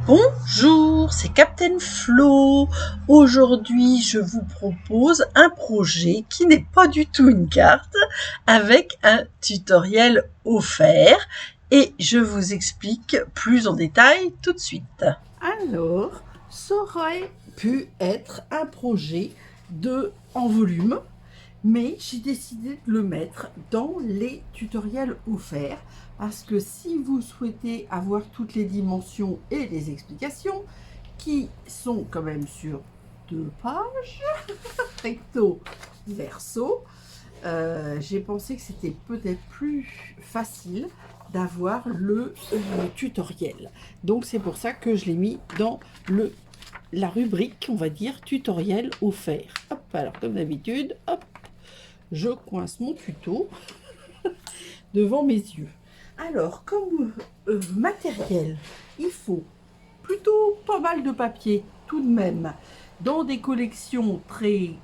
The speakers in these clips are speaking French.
Bonjour, c'est Captain Flo. Aujourd'hui, je vous propose un projet qui n'est pas du tout une carte avec un tutoriel offert et je vous explique plus en détail tout de suite. Alors, ça aurait pu être un projet en volume, mais j'ai décidé de le mettre dans les tutoriels offerts parce que si vous souhaitez avoir toutes les dimensions et les explications, qui sont quand même sur 2 pages, recto, verso, j'ai pensé que c'était peut-être plus facile d'avoir le tutoriel. Donc c'est pour ça que je l'ai mis dans la rubrique, on va dire, tutoriel offert. Hop, alors comme d'habitude, hop, je coince mon tuto devant mes yeux. Alors, comme matériel, il faut plutôt pas mal de papier tout de même, dans des collections très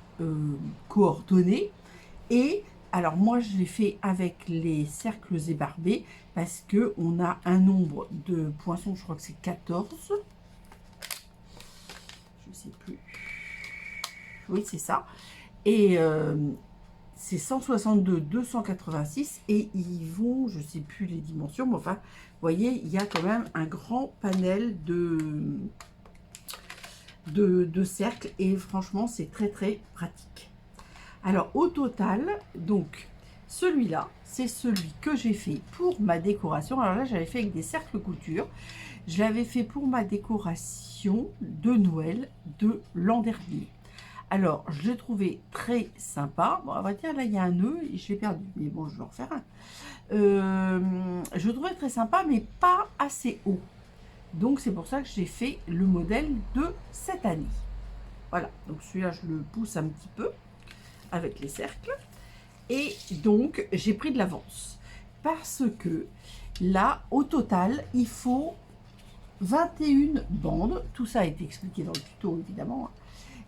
coordonnées. Et alors moi je l'ai fait avec les cercles ébarbés parce que on a un nombre de poinçons, je crois que c'est 14. Je ne sais plus. Oui, c'est ça. Et c'est 162, 286 et ils vont, je ne sais plus les dimensions, mais enfin, vous voyez, il y a quand même un grand panel de cercles et franchement, c'est très très pratique. Alors au total, donc celui-là, c'est celui que j'ai fait pour ma décoration. Alors là, j'avais fait avec des cercles couture. Je l'avais fait pour ma décoration de Noël de l'an dernier. Alors, je l'ai trouvé très sympa. Bon, on va dire, là, il y a un nœud et je l'ai perdu. Mais bon, je vais en refaire un. Je le trouvais très sympa, mais pas assez haut. Donc, c'est pour ça que j'ai fait le modèle de cette année. Voilà. Donc, celui-là, je le pousse un petit peu avec les cercles. Et donc, j'ai pris de l'avance. Parce que là, au total, il faut 21 bandes. Tout ça a été expliqué dans le tuto, évidemment.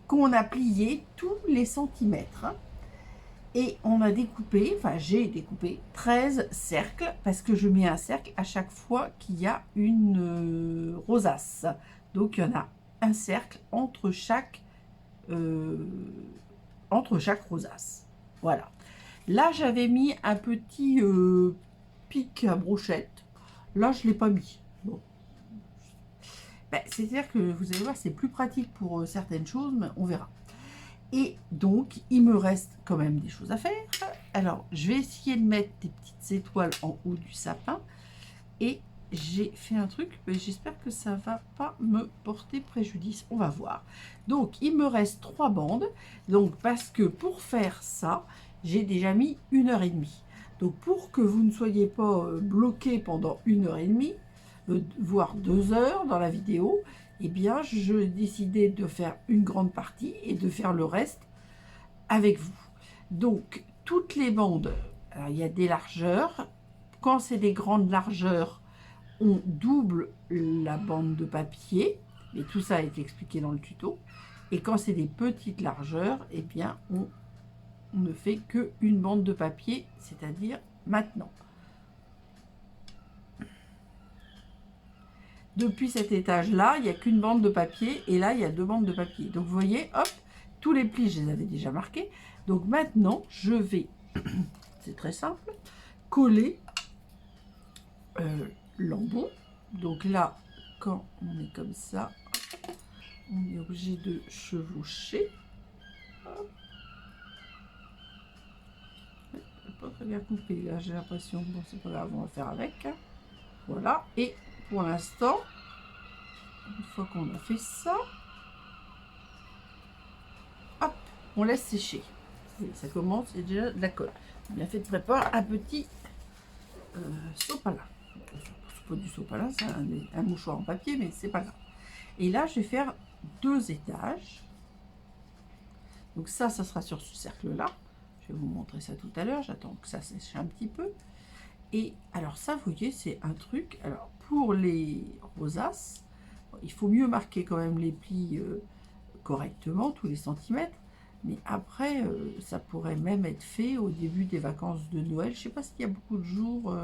Qu'on a plié tous les centimètres. Et on a découpé, enfin j'ai découpé 13 cercles parce que je mets un cercle à chaque fois qu'il y a une rosace. Donc il y en a un cercle entre chaque rosace. Voilà. Là j'avais mis un petit pic à brochette. Là je ne l'ai pas mis. Bon. Ben, c'est-à-dire que vous allez voir, c'est plus pratique pour certaines choses, mais on verra. Et donc, il me reste quand même des choses à faire. Alors, je vais essayer de mettre des petites étoiles en haut du sapin. Et j'ai fait un truc, mais j'espère que ça ne va pas me porter préjudice. On va voir. Donc, il me reste 3 bandes. Donc, parce que pour faire ça, j'ai déjà mis 1h30. Donc, pour que vous ne soyez pas bloqué pendant 1h30, voire 2 heures dans la vidéo, eh bien, je décidais de faire une grande partie et de faire le reste avec vous. Donc, toutes les bandes, alors, il y a des largeurs. Quand c'est des grandes largeurs, on double la bande de papier. Et tout ça a été expliqué dans le tuto. Et quand c'est des petites largeurs, eh bien, on ne fait qu'une bande de papier, c'est-à-dire maintenant. Depuis cet étage-là, il n'y a qu'une bande de papier et là, il y a 2 bandes de papier. Donc, vous voyez, hop, tous les plis, je les avais déjà marqués. Donc, maintenant, je vais, c'est très simple, coller l'embon. Donc là, quand on est comme ça, on est obligé de chevaucher. Pas très bien coupé, là, j'ai l'impression. Bon, c'est pas grave, on va faire avec. Voilà, et pour l'instant, une fois qu'on a fait ça, hop, on laisse sécher. Ça commence, c'est déjà de la colle. Bien fait de préparer un petit sopalin. C'est pas du sopalin, c'est un mouchoir en papier, mais c'est pas grave. Et là, je vais faire 2 étages. Donc ça sera sur ce cercle-là. Je vais vous montrer ça tout à l'heure. J'attends que ça sèche un petit peu. Et alors ça, vous voyez, c'est un truc. Alors pour les rosaces, il faut mieux marquer quand même les plis correctement, tous les centimètres. Mais après, ça pourrait même être fait au début des vacances de Noël. Je ne sais pas s'il y a beaucoup de jours,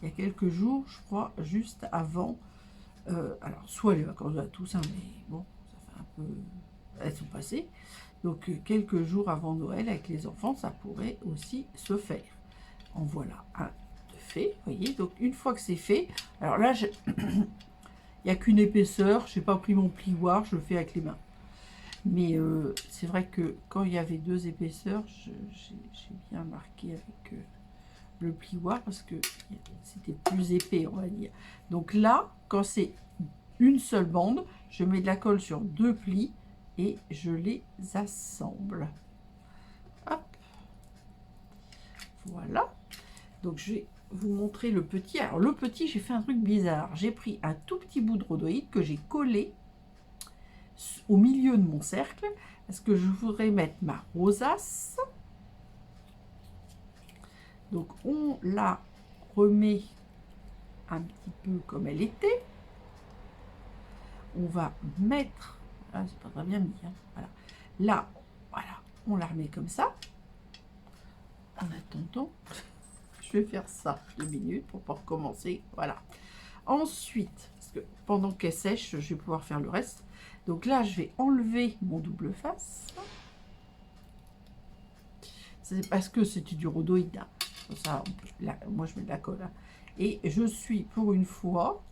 il y a quelques jours, je crois, juste avant alors, soit les vacances de la Toussaint, mais bon, ça fait un peu... Elles sont passées. Donc, quelques jours avant Noël, avec les enfants, ça pourrait aussi se faire. En voilà un de fait, vous voyez. Donc, une fois que c'est fait, alors là, il n'y a qu'une épaisseur. Je n'ai pas pris mon plioir, je le fais avec les mains. Mais c'est vrai que quand il y avait 2 épaisseurs, j'ai bien marqué avec le plioir parce que c'était plus épais, on va dire. Donc là, quand c'est une seule bande, je mets de la colle sur 2 plis et je les assemble. Hop. Voilà. Donc je vais vous montrer le petit. Alors le petit, j'ai fait un truc bizarre. J'ai pris un tout petit bout de rhodoïde que j'ai collé au milieu de mon cercle parce que je voudrais mettre ma rosace. Donc on la remet un petit peu comme elle était. On va mettre, ah, c'est pas très bien mis, hein, voilà. Là, voilà, on la remet comme ça. En attendant, je vais faire ça 2 minutes pour pouvoir recommencer, voilà. Ensuite, parce que pendant qu'elle sèche, je vais pouvoir faire le reste. Donc là, je vais enlever mon double face. C'est parce que c'était du rhodoïde. Hein. Ça, là, moi, je mets de la colle. Hein. Et je suis, pour une fois,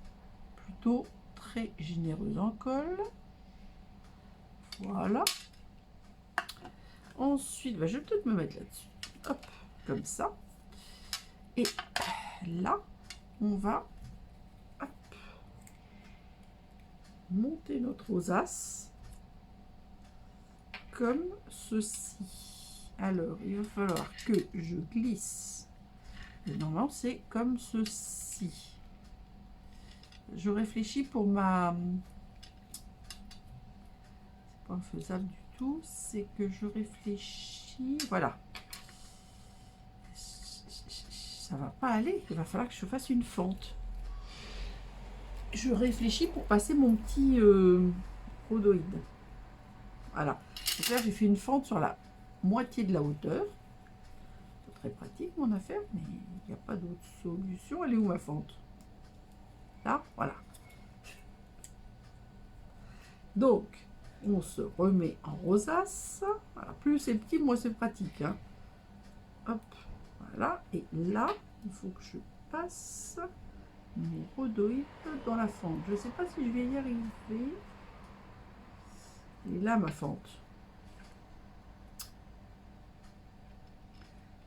plutôt très généreuse en colle. Voilà. Ensuite, bah, je vais peut-être me mettre là-dessus. Hop, comme ça. Et là, on va hop, monter notre rosace comme ceci. Alors, il va falloir que je glisse. Et normalement, c'est comme ceci. Je réfléchis pour ma... C'est pas faisable du tout. C'est que je réfléchis... Voilà. Ça va pas aller. Il va falloir que je fasse une fente. Je réfléchis pour passer mon petit rhodoïde. Voilà. Donc là, j'ai fait une fente sur la moitié de la hauteur. C'est très pratique mon affaire, mais il n'y a pas d'autre solution. Elle est où ma fente? Là, voilà. Donc, on se remet en rosace. Voilà. Plus c'est petit, moins c'est pratique. Hein. Hop, voilà. Et là, il faut que je passe mon rhodoïde dans la fente. Je ne sais pas si je vais y arriver. Et là, ma fente.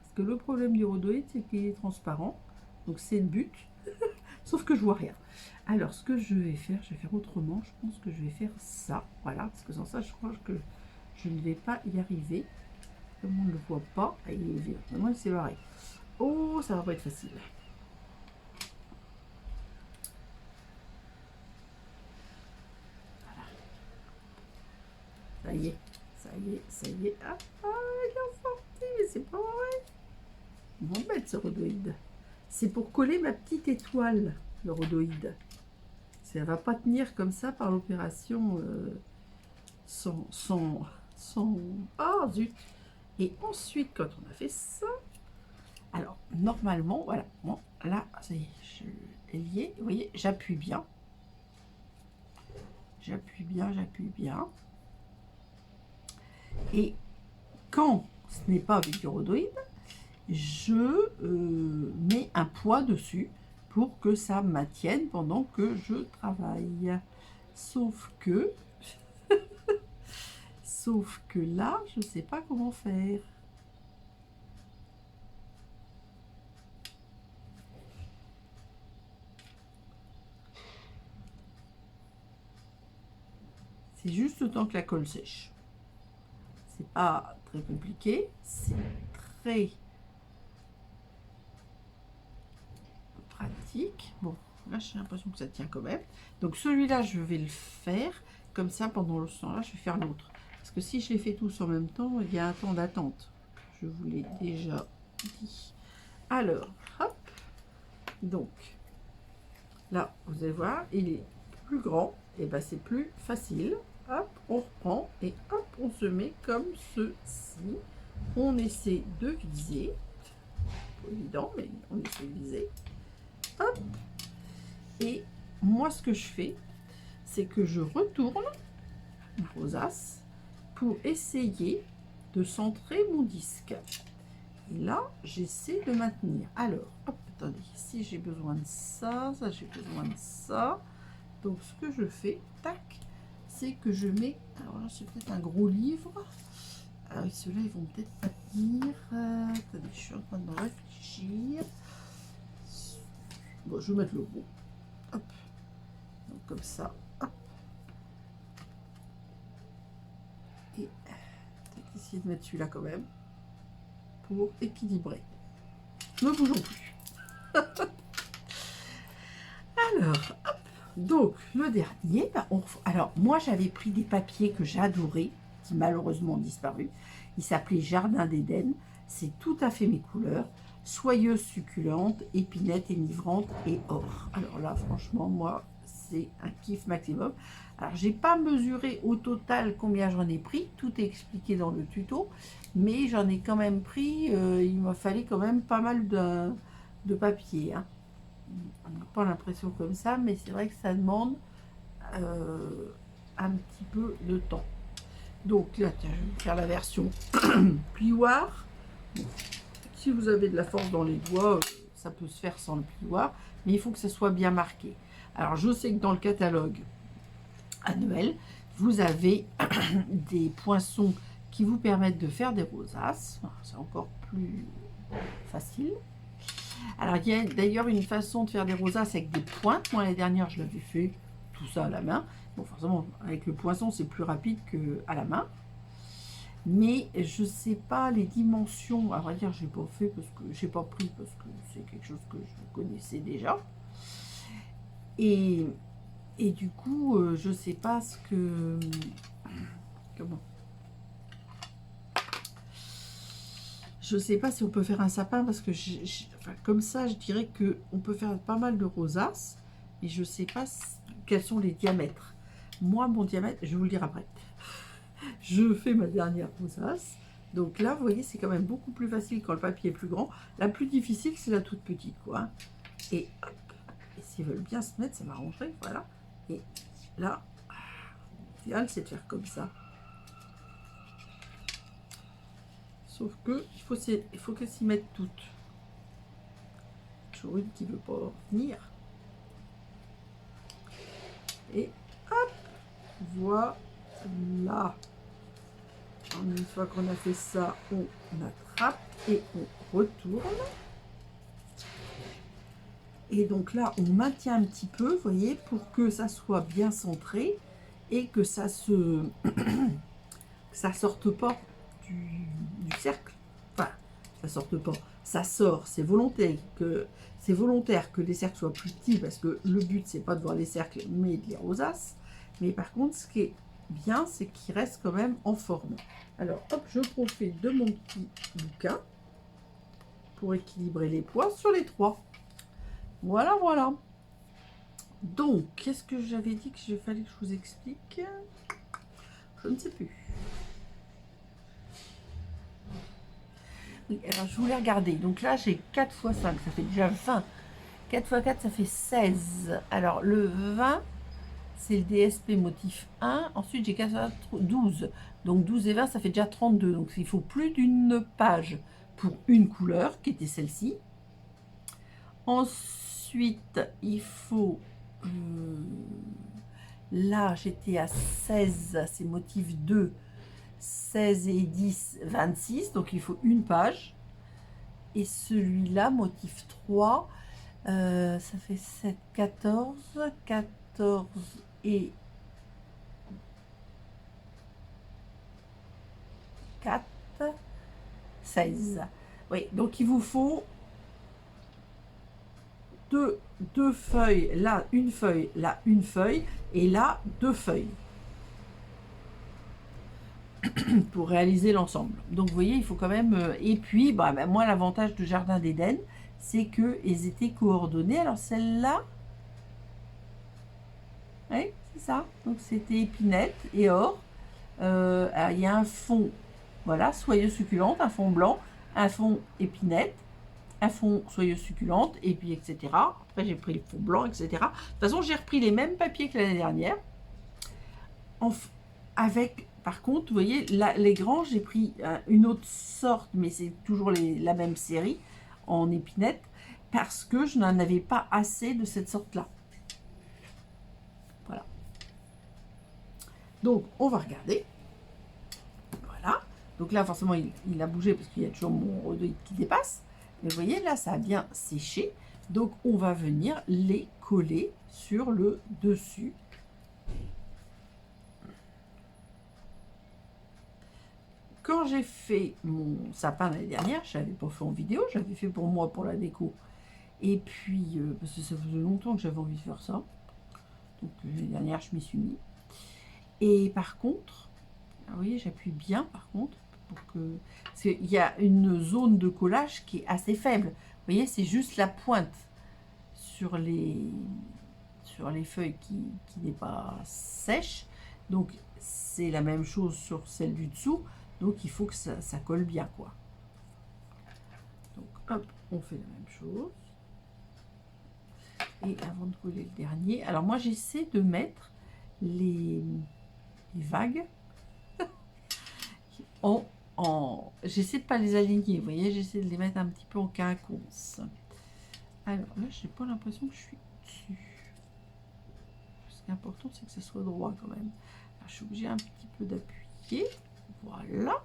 Parce que le problème du rhodoïde, c'est qu'il est transparent. Donc c'est le but. Sauf que je vois rien. Alors, ce que je vais faire autrement. Je pense que je vais faire ça. Voilà. Parce que sans ça, je crois que je ne vais pas y arriver. Comme on ne le voit pas. Ah, il est vide. Moi, c'est pareil. Oh, ça va pas être facile. Voilà. Ça y est. Ça y est. Ça y est. Ah, il est sorti. Mais c'est pas vrai. Ils vont mettre ce rhodoïde. C'est pour coller ma petite étoile, le rhodoïde. Ça ne va pas tenir comme ça par l'opération sans... Ah, zut. Et ensuite, quand on a fait ça, alors, normalement, voilà. Bon, là, ça y est, je lié. Vous voyez, j'appuie bien. J'appuie bien, j'appuie bien. Et quand ce n'est pas avec du rhodoïde, je mets un poids dessus pour que ça maintienne pendant que je travaille. Sauf que là, je ne sais pas comment faire. C'est juste le temps que la colle sèche. C'est pas très compliqué, c'est très pratique. Bon, là j'ai l'impression que ça tient quand même. Donc celui-là, je vais le faire comme ça pendant le temps-là, je vais faire l'autre. Parce que si je les fais tous en même temps, il y a un temps d'attente. Je vous l'ai déjà dit. Alors, hop. Donc, là, vous allez voir, il est plus grand. Et ben c'est plus facile. Hop, on reprend et hop, on se met comme ceci. On essaie de viser. Pas évident, mais on essaie de viser. Hop. Et moi, ce que je fais, c'est que je retourne ma rosace pour essayer de centrer mon disque. Et là, j'essaie de maintenir. Alors, hop, attendez, ici j'ai besoin de ça, ça j'ai besoin de ça. Donc, ce que je fais, tac, c'est que je mets. Alors là, c'est peut-être un gros livre. Alors, ceux-là, ils vont peut-être pas tenir. Attendez, je suis en train de réfléchir. Bon, je vais mettre le gros. Hop. Donc, comme ça. Hop. Et peut-être essayer de mettre celui-là quand même pour équilibrer. Ne bougeons plus. Alors, hop. Donc, le dernier, alors moi j'avais pris des papiers que j'adorais, qui malheureusement ont disparu. Il s'appelait Jardin d'Éden. C'est tout à fait mes couleurs. Soyeuse, succulente, épinette, énivrante et or. Alors là, franchement, moi, c'est un kiff maximum. Alors, j'ai pas mesuré au total combien j'en ai pris. Tout est expliqué dans le tuto. Mais j'en ai quand même pris, il m'a fallu quand même pas mal de papier. Hein. On n'a pas l'impression comme ça, mais c'est vrai que ça demande un petit peu de temps. Donc là, tiens, je vais faire la version plioir. Bon, si vous avez de la force dans les doigts, ça peut se faire sans le plioir, mais il faut que ça soit bien marqué. Alors, je sais que dans le catalogue annuel, vous avez des poinçons qui vous permettent de faire des rosaces. C'est encore plus facile. Alors, il y a d'ailleurs une façon de faire des rosaces avec des pointes. Moi, l'année dernière, je l'avais fait tout ça à la main. Bon, forcément, avec le poinçon, c'est plus rapide qu'à la main. Mais je ne sais pas les dimensions. À vrai dire, je n'ai pas fait parce que j'ai pas pris parce que c'est quelque chose que je connaissais déjà. Et du coup, je ne sais pas ce que... Comment? Je ne sais pas si on peut faire un sapin parce que enfin, comme ça, je dirais qu'on peut faire pas mal de rosaces, mais je ne sais pas quels sont les diamètres. Moi, mon diamètre, je vais vous le dire après. Je fais ma dernière rosace. Donc là, vous voyez, c'est quand même beaucoup plus facile quand le papier est plus grand. La plus difficile, c'est la toute petite, quoi. Et hop. Et s'ils veulent bien se mettre, ça m'arrangerait, voilà. Et là, l'idéal, c'est de faire comme ça. Sauf que il faut qu'elles s'y mettent toutes. Toujours une qui ne veut pas venir. Et hop, voilà. Une fois qu'on a fait ça, on attrape et on retourne. Et donc là, on maintient un petit peu, vous voyez, pour que ça soit bien centré et que ça se que ça sorte pas du cercle. Enfin, ça sorte pas. Ça sort. C'est volontaire que les cercles soient plus petits parce que le but c'est pas de voir les cercles mais de les rosaces. Mais par contre, ce qui est bien, c'est qu'il reste quand même en forme. Alors, hop, je profite de mon petit bouquin pour équilibrer les poids sur les trois. Voilà, voilà. Donc, qu'est-ce que j'avais dit qu'il fallait que je vous explique? Je ne sais plus. Oui, alors je voulais regarder. Donc là, j'ai 4 x 5, ça fait déjà 20. 4 x 4, ça fait 16. Alors, le 20, c'est le DSP motif 1. Ensuite, j'ai 4 12. Donc, 12 et 20, ça fait déjà 32. Donc, il faut plus d'une page pour une couleur, qui était celle-ci. Ensuite, il faut... là, j'étais à 16, c'est motif 2. 16 et 10, 26. Donc, il faut une page. Et celui-là, motif 3, ça fait 7, 14. 14 et 4, 16. Oui, donc il vous faut deux feuilles, là une feuille, là une feuille, et là 2 feuilles pour réaliser l'ensemble. Donc vous voyez, il faut quand même... et puis, bah, moi, l'avantage du Jardin d'Éden, c'est qu'elles étaient coordonnées. Alors celle-là, oui, c'est ça. Donc c'était épinette et or. Il y a un fond, voilà, soyeuse succulente, un fond blanc, un fond épinette. un fond soyeuse succulente, et puis etc. Après, j'ai pris le fond blanc, etc. De toute façon, j'ai repris les mêmes papiers que l'année dernière. Avec, par contre, vous voyez, les grands, j'ai pris une autre sorte, mais c'est toujours la même série, en épinette, parce que je n'en avais pas assez de cette sorte-là. Voilà. Donc, on va regarder. Voilà. Donc là, forcément, il a bougé parce qu'il y a toujours mon rhodoïde qui dépasse. Mais vous voyez, là, ça a bien séché. Donc, on va venir les coller sur le dessus. Quand j'ai fait mon sapin l'année dernière, je l'avais pas fait en vidéo, j'avais fait pour moi, pour la déco. Et puis, parce que ça faisait longtemps que j'avais envie de faire ça. Donc, l'année dernière, je m'y suis mis. Et par contre, vous voyez, j'appuie bien, par contre, pour que... Parce qu'il y a une zone de collage qui est assez faible. Vous voyez, c'est juste la pointe sur les feuilles qui n'est pas sèche. Donc, c'est la même chose sur celle du dessous. Donc, il faut que ça colle bien, quoi. Donc, hop, on fait la même chose. Et avant de coller le dernier, alors moi, j'essaie de mettre les vagues j'essaie de pas les aligner, vous voyez, j'essaie de les mettre un petit peu en quinconce. Alors là, j'ai pas l'impression que je suis dessus. Ce qui est important, c'est que ce soit droit quand même. Alors, je suis obligée un petit peu d'appuyer. Voilà.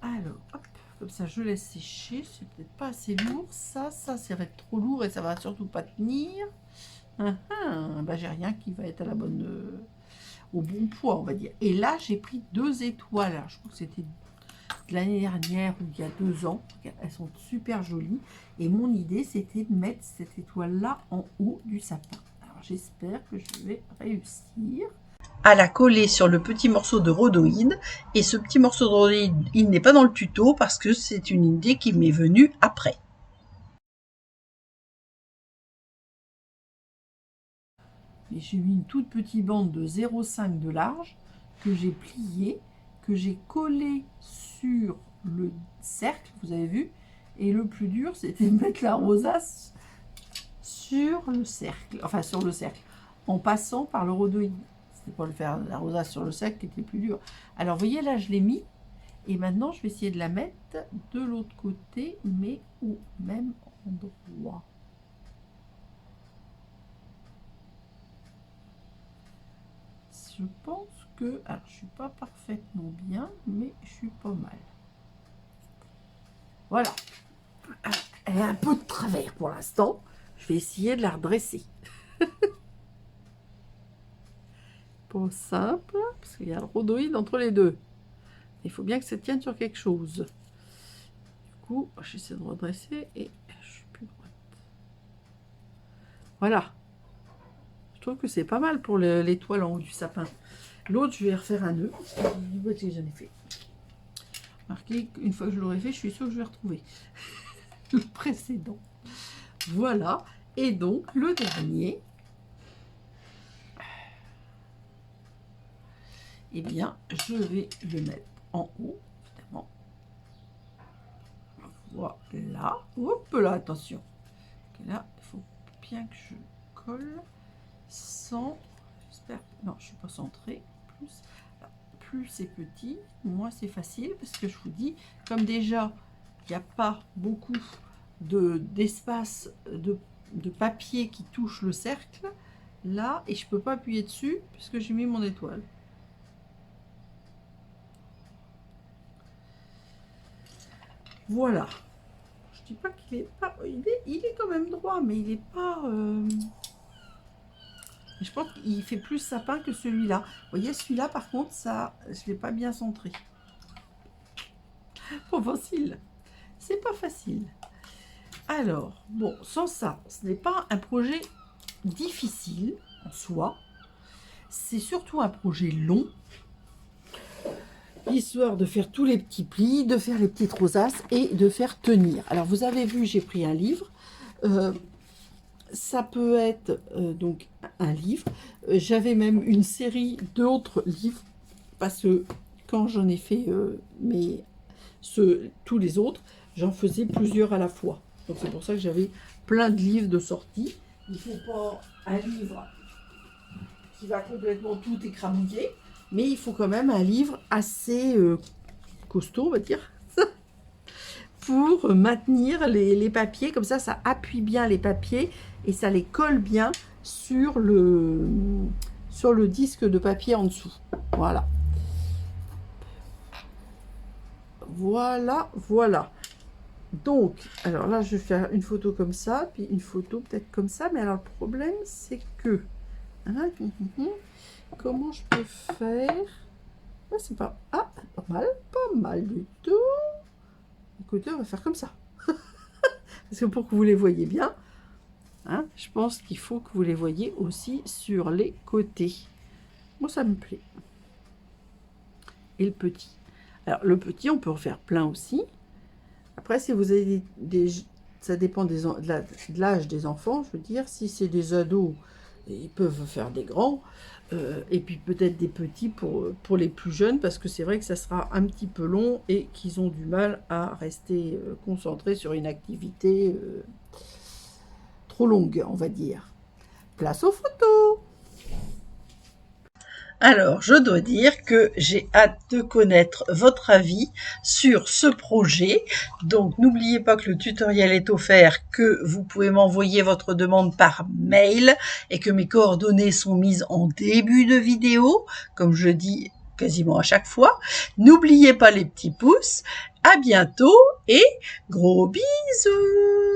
Alors, hop, comme ça, je laisse sécher. C'est peut-être pas assez lourd. Ça va être trop lourd et ça va surtout pas tenir. Bah, j'ai rien qui va être à la bonne, au bon poids, on va dire. Et là, j'ai pris 2 étoiles. Alors, je crois que c'était de l'année dernière ou il y a 2 ans. Elles sont super jolies. Et mon idée, c'était de mettre cette étoile-là en haut du sapin. Alors, j'espère que je vais réussir à la coller sur le petit morceau de rhodoïde. Et ce petit morceau de rhodoïde, il n'est pas dans le tuto parce que c'est une idée qui m'est venue après. Et j'ai mis une toute petite bande de 0,5 de large que j'ai pliée, que j'ai collée sur le cercle, vous avez vu. Et le plus dur, c'était de mettre la rosace sur le cercle, enfin sur le cercle, en passant par le rhodoïde. C'était pas le faire la rosace sur le cercle qui était plus dur. Alors vous voyez là, je l'ai mis. Et maintenant, je vais essayer de la mettre de l'autre côté, mais au même endroit. Je pense que... Alors, je suis pas parfaitement bien, mais je suis pas mal. Voilà. Elle est un peu de travers pour l'instant. Je vais essayer de la redresser. Pas simple, parce qu'il y a le rhodoïde entre les deux. Il faut bien que ça tienne sur quelque chose. Du coup, j'essaie de redresser et je suis plus droite. Voilà. Je trouve que c'est pas mal pour l'étoile en haut du sapin. L'autre, je vais refaire un nœud. J'en ai fait. Marquez, une fois que je l'aurai fait, je suis sûre que je vais retrouver le précédent. Voilà. Et donc, le dernier, eh bien, je vais le mettre en haut, évidemment. Voilà. Hop là, attention. Là, il faut bien que je colle sans... J'espère... Non, je ne suis pas centrée. Plus c'est petit, moins c'est facile, parce que je vous dis, comme déjà, il n'y a pas beaucoup d'espace de papier qui touche le cercle, là, et je ne peux pas appuyer dessus, puisque j'ai mis mon étoile. Voilà. Je dis pas qu'il est pas... Il est quand même droit, mais il n'est pas... Je pense qu'il fait plus sapin que celui-là. Vous voyez, celui-là, par contre, ça, je ne l'ai pas bien centré. Pas facile. C'est pas facile. Alors, bon, sans ça, ce n'est pas un projet difficile en soi. C'est surtout un projet long. Histoire de faire tous les petits plis, de faire les petites rosaces et de faire tenir. Alors, vous avez vu, j'ai pris un livre. Ça peut être donc un livre. J'avais même une série d'autres livres parce que quand j'en ai fait tous les autres, j'en faisais plusieurs à la fois. Donc c'est pour ça que j'avais plein de livres de sortie. Il ne faut pas un livre qui va complètement tout écrabouiller, mais il faut quand même un livre assez costaud, on va dire, pour maintenir les papiers. Comme ça appuie bien les papiers et ça les colle bien sur le disque de papier en dessous. Voilà. Voilà. Donc, alors là, je vais faire une photo comme ça, puis une photo peut-être comme ça. Mais alors, le problème, c'est que... comment je peux faire? C'est pas... Ah, pas mal du tout. Écoutez, on va faire comme ça. Parce que pour que vous les voyez bien, je pense qu'il faut que vous les voyez aussi sur les côtés. Moi, ça me plaît. Et le petit. Alors, le petit, on peut en faire plein aussi. Après, si vous avez ça dépend de l'âge des enfants, je veux dire. Si c'est des ados, ils peuvent faire des grands. Et puis peut-être des petits pour les plus jeunes, parce que c'est vrai que ça sera un petit peu long et qu'ils ont du mal à rester concentrés sur une activité trop longue, on va dire. Place aux photos! Alors, je dois dire que j'ai hâte de connaître votre avis sur ce projet. Donc, n'oubliez pas que le tutoriel est offert, que vous pouvez m'envoyer votre demande par mail et que mes coordonnées sont mises en début de vidéo, comme je dis quasiment à chaque fois. N'oubliez pas les petits pouces. À bientôt et gros bisous!